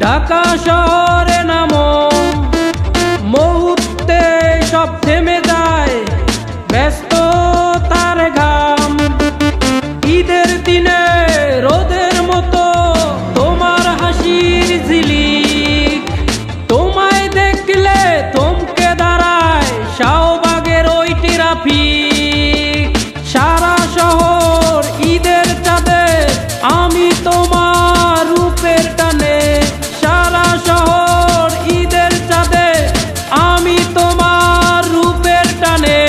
ঢাকা শহরে নামো, মুহূর্তে সব থেমে যায় ব্যস্ত তার ঘাম। ঈদের দিনে রোদের মতো তোমার হাসির ঝিলিক, তোমায় দেখলে থমকে দাঁড়ায় শাহবাগের ওই ট্রাফিক। সারা শহর ঈদের চাঁদে, আমি তোমার রূপের টানে। সারা শহর ঈদের চাঁদে, আমি তোমার রূপের টানে।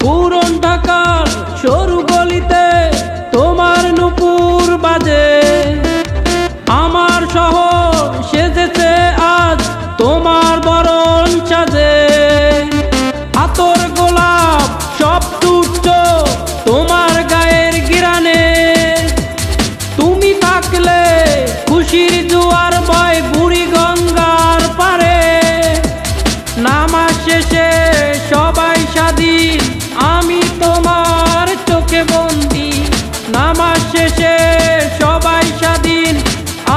পুরন ঢাকার সরু গলিতে তোমার নুপুর বাজে, আমার শহর সেজেছে আজ তোমার বরণ সাজে। আতর গোলাপ সব তুচ্ছ তোমার গায়ের গিরানে, তুমি থাকলে খুশির জোয়ার বয় বুড়ি গঙ্গার পারে। নামাজ শেষে সবাই স্বাধীন, আমি তোমার চোখে বন্দি। নামাজ শেষে সবাই স্বাধীন,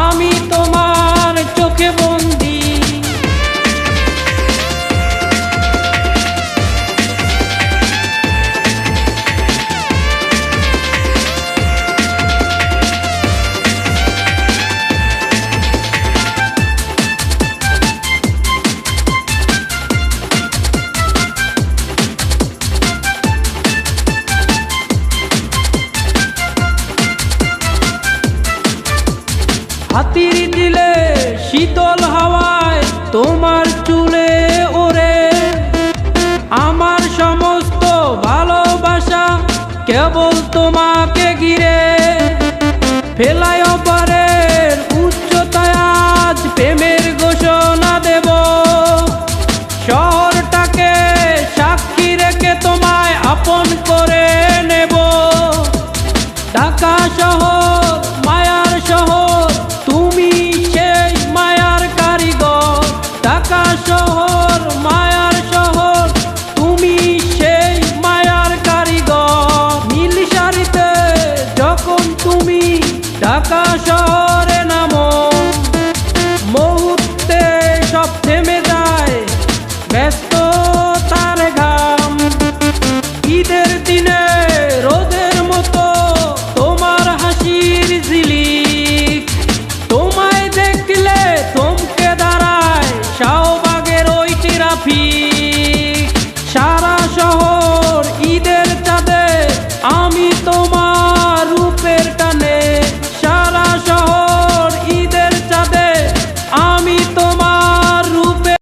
আমি তোমার চোখে বন্দি। হাতির দিলে শীতল হাওয়ায় তোমার চুলে ওরে, আমার সমস্ত ভালোবাসা কেবল তোমাকে ঘিরে। ফ্লাইওভারের উচ্চতায় আজ প্রেমের ঘোষণা দেব, শহরটাকে সাক্ষী রেখে তোমায় আপন করে নেব। ঢাকা শহর মায়ার শহর, তুমি সেই মায়ার কারিগর। ঢাকা শহর মায়ার শহর, তুমি সেই মায়ার কারিগর। নীল শাড়িতে যখন তুমি ঢাকা